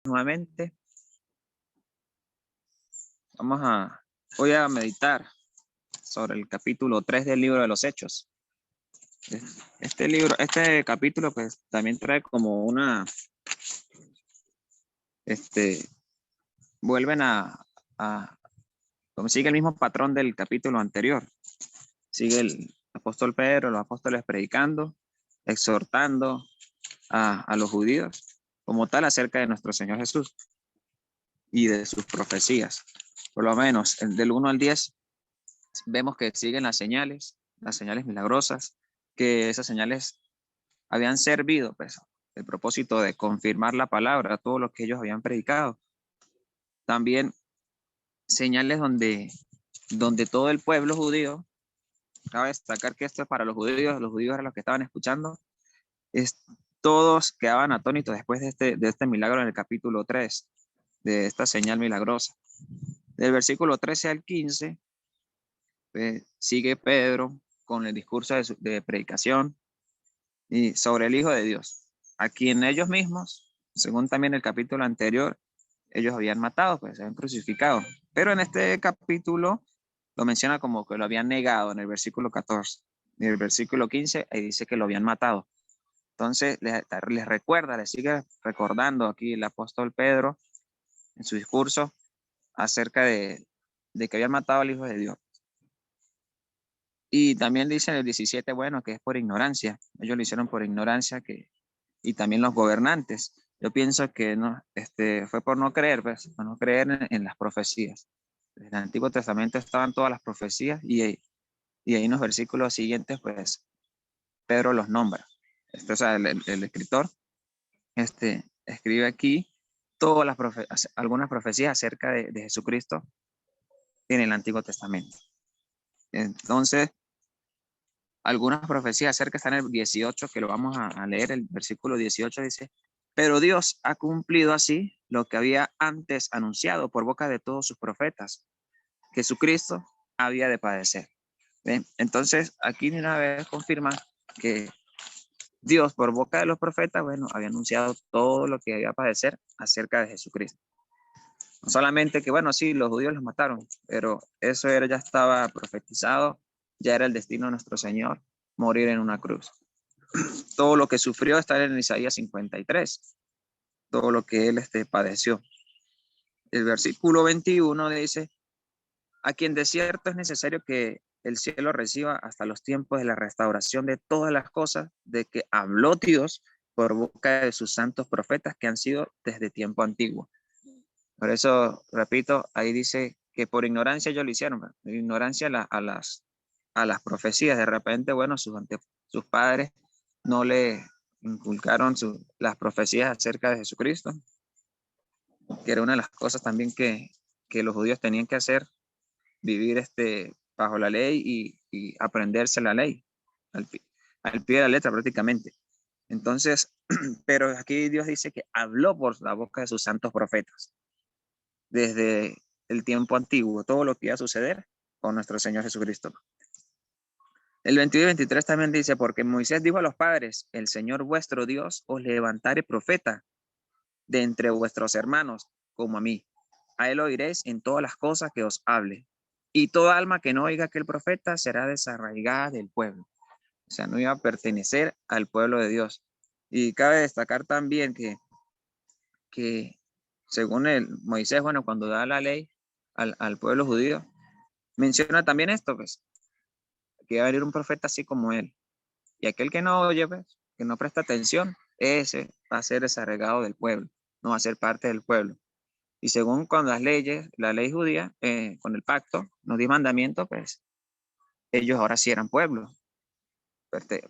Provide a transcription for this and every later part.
nuevamente. Voy a meditar sobre el capítulo 3 del libro de los Hechos. Este capítulo pues también trae como vuelven como sigue el mismo patrón del capítulo anterior. Sigue el apóstol Pedro, los apóstoles predicando, exhortando a los judíos como tal acerca de nuestro Señor Jesús y de sus profecías. Por lo menos del 1 al 10 vemos que siguen las señales milagrosas, que esas señales habían servido, pues, el propósito de confirmar la palabra, todo lo que ellos habían predicado. También señales donde todo el pueblo judío, cabe destacar que esto es para los judíos eran los que estaban escuchando, todos quedaban atónitos después de este milagro en el capítulo 3, de esta señal milagrosa. Del versículo 13 al 15, sigue Pedro con el discurso de predicación y sobre el Hijo de Dios, a quien ellos mismos, según también el capítulo anterior, ellos habían matado, pues se habían crucificado. Pero en este capítulo lo menciona como que lo habían negado en el versículo 14. En el versículo 15 ahí dice que lo habían matado. Entonces les recuerda, les sigue recordando aquí el apóstol Pedro en su discurso acerca de que habían matado al Hijo de Dios. Y también dice en el 17, bueno, que es por ignorancia. Ellos lo hicieron por ignorancia, y también los gobernantes. Yo pienso que no, fue por no creer, pues, por no creer en las profecías. En el Antiguo Testamento estaban todas las profecías y ahí en los versículos siguientes, pues, Pedro los nombra. O sea, el escritor escribe aquí todas algunas profecías acerca de Jesucristo en el Antiguo Testamento. Entonces, algunas profecías acerca están en el 18, que lo vamos a leer. El versículo 18 dice: pero Dios ha cumplido así lo que había antes anunciado por boca de todos sus profetas, que Jesucristo había de padecer. ¿Ven? Entonces, aquí de una vez confirma que Dios, por boca de los profetas, bueno, había anunciado todo lo que iba a padecer acerca de Jesucristo. No solamente que, bueno, sí, los judíos los mataron, pero eso ya estaba profetizado, ya era el destino de nuestro Señor, morir en una cruz. Todo lo que sufrió está en Isaías 53, todo lo que él padeció. El versículo 21 dice: a quien de cierto es necesario que el cielo reciba hasta los tiempos de la restauración de todas las cosas, de que habló Dios por boca de sus santos profetas que han sido desde tiempo antiguo. Por eso, repito, ahí dice que por ignorancia ellos lo hicieron, por ignorancia a las profecías. De repente, bueno, sus padres no le inculcaron las profecías acerca de Jesucristo, que era una de las cosas también que los judíos tenían que hacer, vivir bajo la ley y aprenderse la ley al pie de la letra prácticamente. Entonces, pero aquí Dios dice que habló por la boca de sus santos profetas desde el tiempo antiguo, todo lo que iba a suceder con nuestro Señor Jesucristo. El 22 y 23 también dice: porque Moisés dijo a los padres: el Señor vuestro Dios os levantaré profeta de entre vuestros hermanos, como a mí. A él oiréis en todas las cosas que os hable. Y toda alma que no oiga aquel profeta será desarraigada del pueblo. O sea, no iba a pertenecer al pueblo de Dios. Y cabe destacar también que según Moisés, bueno, cuando da la ley al pueblo judío, menciona también esto, pues, que va a venir un profeta así como él. Y aquel que no oye, pues, que no presta atención, ese va a ser desarraigado del pueblo, no va a ser parte del pueblo. Y según con las leyes, la ley judía, con el pacto, los 10 mandamientos, pues ellos ahora sí eran pueblo,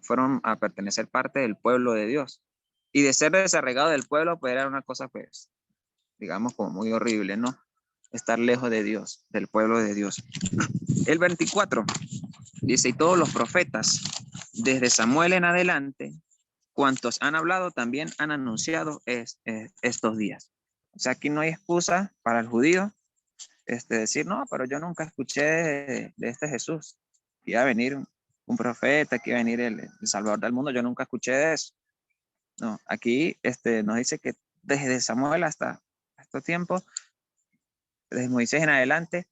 fueron a pertenecer parte del pueblo de Dios. Y de ser desarraigado del pueblo, pues era una cosa, pues, digamos, como muy horrible, ¿no? Estar lejos de Dios, del pueblo de Dios. El 24 dice: y todos los profetas, desde Samuel en adelante, cuantos han hablado también han anunciado estos días. O sea, aquí no hay excusa para el judío decir: no, pero yo nunca escuché de este Jesús, que iba a venir un profeta, que iba a venir el Salvador del mundo, yo nunca escuché de eso. No, aquí nos dice que desde Samuel hasta estos tiempos, desde Moisés en adelante,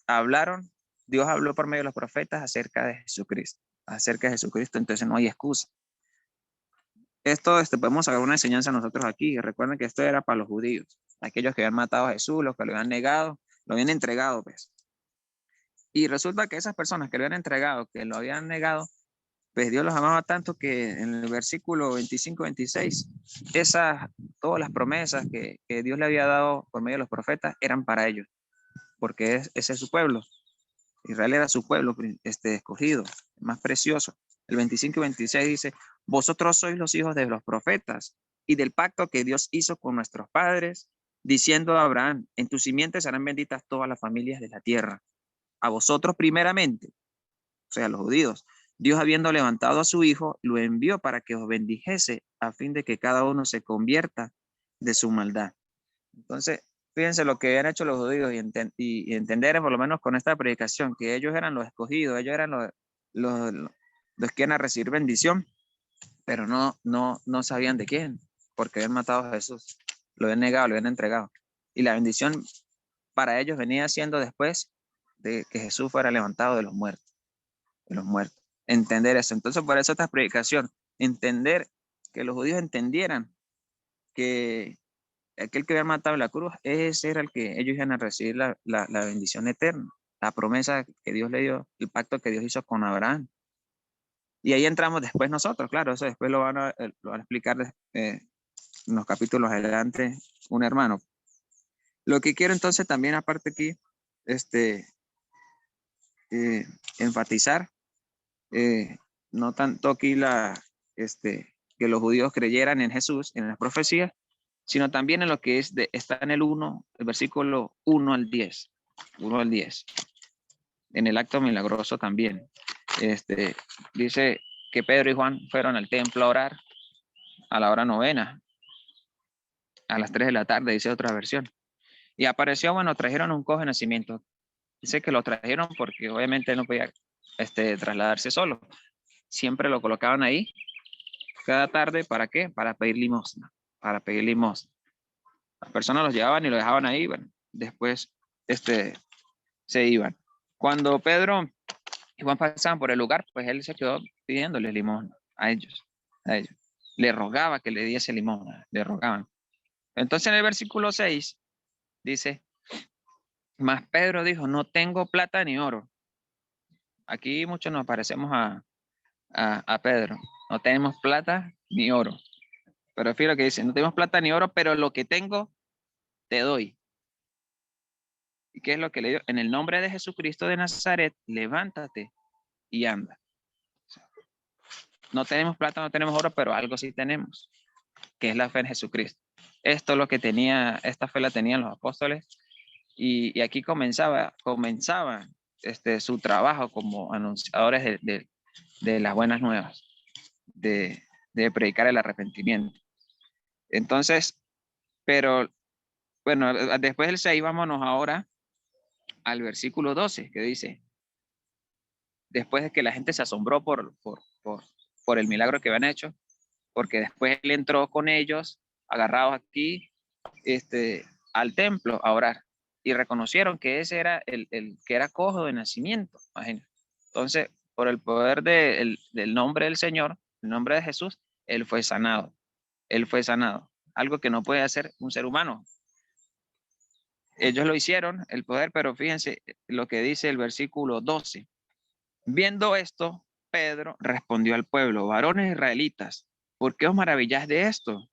hablaron, Dios habló por medio de los profetas acerca de Jesucristo, entonces no hay excusa. Esto podemos sacar una enseñanza nosotros aquí. Recuerden que esto era para los judíos, aquellos que habían matado a Jesús, los que lo habían negado, lo habían entregado, pues. Y resulta que esas personas que lo habían entregado, que lo habían negado, pues Dios los amaba tanto que en el versículo 25-26, todas las promesas que Dios le había dado por medio de los profetas eran para ellos, porque ese es su pueblo. Israel era su pueblo escogido, más precioso. El 25 y 26 dice, vosotros sois los hijos de los profetas y del pacto que Dios hizo con nuestros padres, diciendo a Abraham, en tu simiente serán benditas todas las familias de la tierra. A vosotros primeramente, o sea, los judíos, Dios habiendo levantado a su hijo, lo envió para que os bendijese a fin de que cada uno se convierta de su maldad. Entonces, fíjense lo que han hecho los judíos y entender por lo menos con esta predicación, que ellos eran los escogidos, ellos eran los que iban a recibir bendición, pero no sabían de quién, porque habían matado a Jesús, lo habían negado, lo habían entregado. Y la bendición para ellos venía siendo después de que Jesús fuera levantado de los muertos. Entender eso. Entonces, por eso esta predicación, entender que los judíos entendieran que aquel que había matado en la cruz, ese era el que ellos iban a recibir la bendición eterna, la promesa que Dios le dio, el pacto que Dios hizo con Abraham. Y ahí entramos después nosotros, claro, eso después lo van a explicar en los capítulos adelante un hermano. Lo que quiero entonces también, aparte aquí, enfatizar, no tanto aquí que los judíos creyeran en Jesús, en las profecías, sino también en lo que está en el versículo 1 al 10. 1 al 10. En el acto milagroso también. Dice que Pedro y Juan fueron al templo a orar a la hora novena, a las 3 de la tarde, dice otra versión. Y apareció, bueno, trajeron un cojo de nacimiento. Dice que lo trajeron porque obviamente no podía trasladarse solo. Siempre lo colocaban ahí cada tarde, ¿para qué? Para pedir limosna, Las personas los llevaban y lo dejaban ahí, bueno, después se iban. Cuando Pedro y Juan pasaban por el lugar, pues él se quedó pidiéndole limosna a ellos. Le rogaba que le diese limosna, le rogaban. Entonces en el versículo 6 dice, mas Pedro dijo, no tengo plata ni oro. Aquí muchos nos parecemos a Pedro. No tenemos plata ni oro. Pero fíjate lo que dice, no tenemos plata ni oro, pero lo que tengo te doy. ¿Y qué es lo que le dio? En el nombre de Jesucristo de Nazaret, levántate y anda. No tenemos plata, no tenemos oro, pero algo sí tenemos, que es la fe en Jesucristo. Esto es lo que esta fe la tenían los apóstoles y aquí comenzaba su trabajo como anunciadores de las buenas nuevas, de predicar el arrepentimiento. Entonces, pero bueno, después del 6, vámonos ahora al versículo 12, que dice, después de que la gente se asombró por el milagro que habían hecho, porque después él entró con ellos, agarrados aquí, al templo a orar, y reconocieron que ese era el que era cojo de nacimiento, imagínate. Entonces, por el poder del nombre del Señor, el nombre de Jesús, él fue sanado, algo que no puede hacer un ser humano. Ellos lo hicieron, el poder, pero fíjense lo que dice el versículo 12. Viendo esto, Pedro respondió al pueblo, varones israelitas, ¿por qué os maravilláis de esto?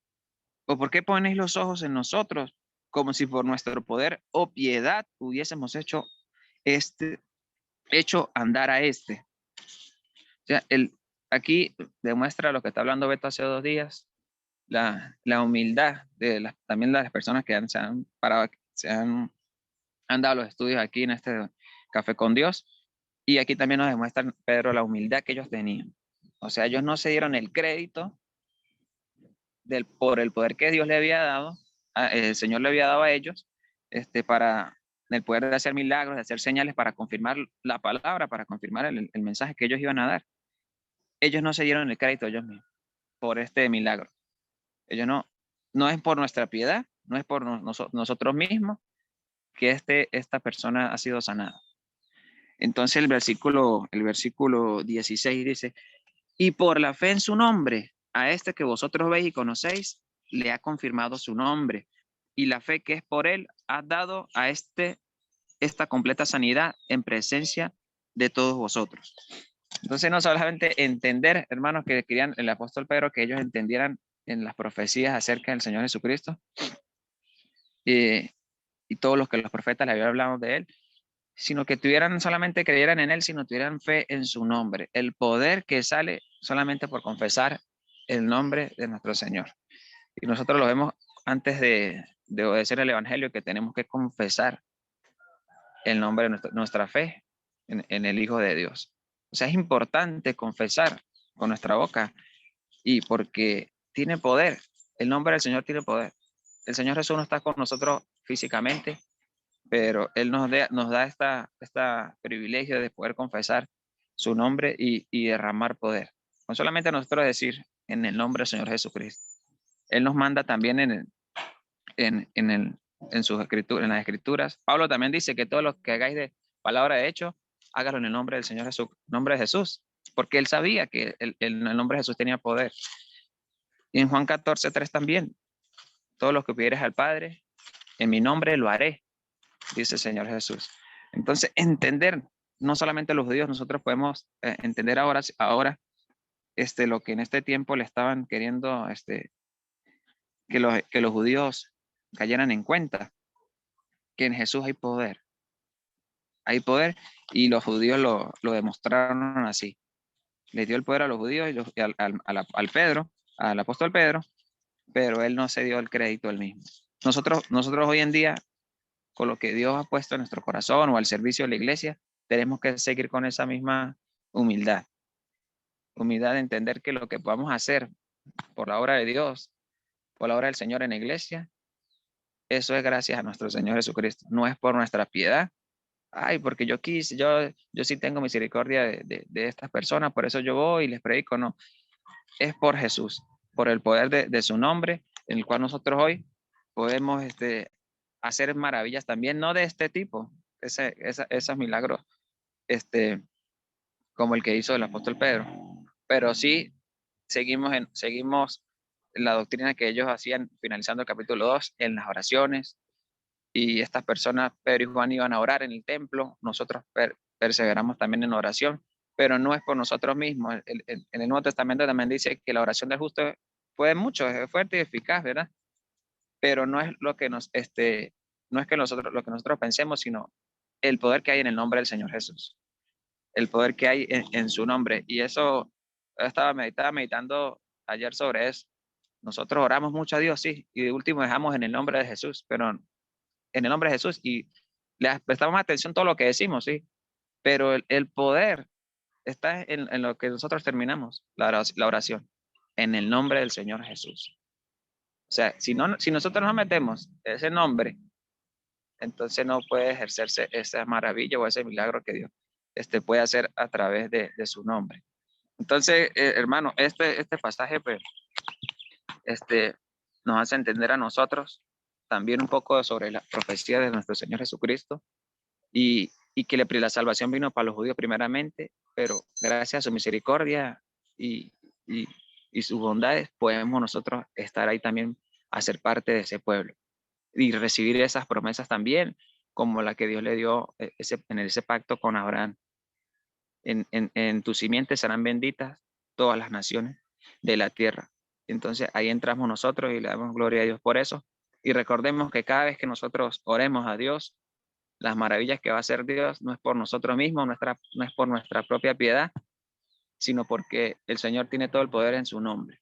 ¿O por qué ponéis los ojos en nosotros, como si por nuestro poder o piedad hubiésemos hecho andar a este? O sea, aquí demuestra lo que está hablando Beto hace 2 días, la humildad también de las personas que se han parado, han dado los estudios aquí en este Café con Dios. Y aquí también nos demuestra Pedro la humildad que ellos tenían. O sea, ellos no se dieron el crédito por el poder que Dios le había dado, el Señor le había dado a ellos, para el poder de hacer milagros, de hacer señales para confirmar la palabra, para confirmar el mensaje que ellos iban a dar. Ellos no se dieron el crédito ellos mismos por este milagro. Ellos no. no es por nuestra piedad, no es por nosotros mismos que esta persona ha sido sanada. Entonces el versículo 16 dice, y por la fe en su nombre, a este que vosotros veis y conocéis, le ha confirmado su nombre. Y la fe que es por él ha dado a esta completa sanidad en presencia de todos vosotros. Entonces no solamente entender, hermanos, que querían el apóstol Pedro que ellos entendieran en las profecías acerca del Señor Jesucristo y todos los que los profetas le habían hablado de él, sino que tuvieran, solamente creyeran en él, sino tuvieran fe en su nombre, el poder que sale solamente por confesar el nombre de nuestro Señor. Y nosotros lo vemos antes de obedecer el evangelio, que tenemos que confesar el nombre de nuestra fe en el Hijo de Dios. O sea, es importante confesar con nuestra boca y porque tiene poder, el nombre del Señor tiene poder. El Señor Jesús no está con nosotros físicamente, pero Él nos da esta privilegio de poder confesar su nombre y derramar poder. No solamente nosotros decir en el nombre del Señor Jesucristo. Él nos manda también en sus escrituras, en las escrituras. Pablo también dice que todo lo que hagáis de palabra de hecho, hágalo en el nombre del Señor Jesús, nombre de Jesús, porque él sabía que el nombre de Jesús tenía poder. Y en Juan 14:3 también, todo lo que pidieres al Padre, en mi nombre lo haré, dice el Señor Jesús. Entonces, entender, no solamente los judíos, nosotros podemos entender ahora lo que en este tiempo le estaban queriendo, que los judíos cayeran en cuenta, que en Jesús hay poder y los judíos lo demostraron así. Le dio el poder a los judíos y al Pedro, al apóstol Pedro, pero él no se dio el crédito él mismo. Nosotros hoy en día, con lo que Dios ha puesto en nuestro corazón o al servicio de la iglesia, tenemos que seguir con esa misma humildad. Humildad de entender que lo que podamos hacer por la obra de Dios, por la obra del Señor en la iglesia, eso es gracias a nuestro Señor Jesucristo. No es por nuestra piedad. Ay, porque yo quise, yo sí tengo misericordia de estas personas, por eso yo voy y les predico. No, es por Jesús, por el poder de su nombre, en el cual nosotros hoy podemos hacer maravillas también, no de este tipo, esos milagros, como el que hizo el apóstol Pedro, pero sí seguimos la doctrina que ellos hacían finalizando el capítulo 2 en las oraciones, y estas personas, Pedro y Juan, iban a orar en el templo, nosotros perseveramos también en oración, pero no es por nosotros mismos. En el Nuevo Testamento también dice que la oración del justo puede mucho, es fuerte y eficaz, ¿verdad? Pero no es lo que no es que lo que nosotros pensemos, sino el poder que hay en el nombre del Señor Jesús, el poder que hay en su nombre. Y eso estaba meditando ayer sobre eso. Nosotros oramos mucho a Dios, sí, y de último dejamos en el nombre de Jesús, pero en el nombre de Jesús, y le prestamos atención a todo lo que decimos, sí, pero el poder está en lo que nosotros terminamos, la oración, en el nombre del Señor Jesús. O sea, si nosotros no metemos ese nombre, entonces no puede ejercerse esa maravilla o ese milagro que Dios puede hacer a través de su nombre. Entonces, hermano, este pasaje pues, nos hace entender a nosotros también un poco sobre la profecía de nuestro Señor Jesucristo y que la salvación vino para los judíos primeramente, pero gracias a su misericordia y, y, y sus bondades podemos nosotros estar ahí también a ser parte de ese pueblo y recibir esas promesas también, como la que Dios le dio en ese pacto con Abraham. En tu simiente serán benditas todas las naciones de la tierra. Entonces ahí entramos nosotros y le damos gloria a Dios por eso. Y recordemos que cada vez que nosotros oremos a Dios, las maravillas que va a hacer Dios no es por nosotros mismos, no es por nuestra propia piedad, sino porque el Señor tiene todo el poder en su nombre.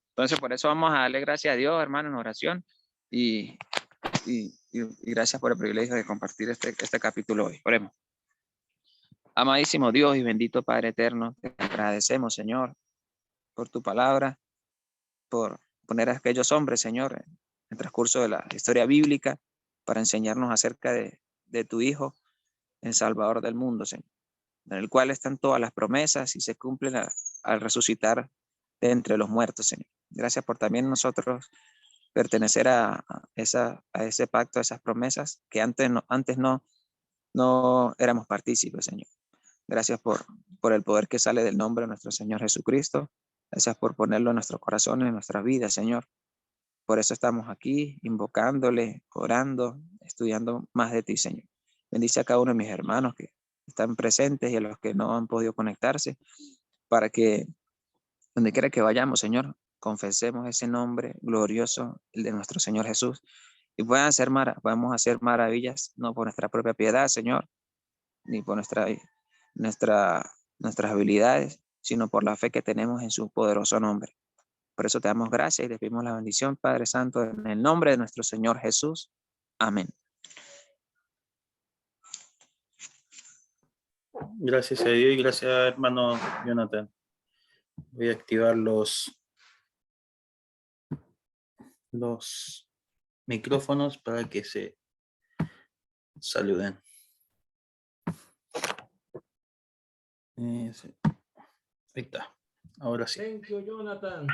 Entonces, por eso vamos a darle gracias a Dios, hermano, en oración y, y gracias por el privilegio de compartir este capítulo hoy. Oremos. Amadísimo Dios y bendito Padre eterno, te agradecemos, Señor, por tu palabra, por poner a aquellos hombres, Señor, en el transcurso de la historia bíblica para enseñarnos acerca de tu Hijo, el Salvador del mundo, Señor, en el cual están todas las promesas y se cumplen al resucitar de entre los muertos, Señor. Gracias por también nosotros pertenecer a ese pacto, a esas promesas que antes no éramos partícipes, Señor. Gracias por el poder que sale del nombre de nuestro Señor Jesucristo. Gracias por ponerlo en nuestro corazón, en nuestra vida, Señor. Por eso estamos aquí, invocándole, orando, estudiando más de ti, Señor. Bendice a cada uno de mis hermanos que están presentes y a los que no han podido conectarse, para que donde quiera que vayamos, Señor, confesemos ese nombre glorioso, el de nuestro Señor Jesús, y podamos hacer maravillas, no por nuestra propia piedad, Señor, ni por nuestras habilidades, sino por la fe que tenemos en su poderoso nombre. Por eso te damos gracias y te pedimos la bendición, Padre Santo, en el nombre de nuestro Señor Jesús. Amén. Gracias a Dios y gracias, hermano Jonathan. Voy a activar los micrófonos para que se saluden. Sí. Ahí está. Ahora sí. Thank you, Jonathan.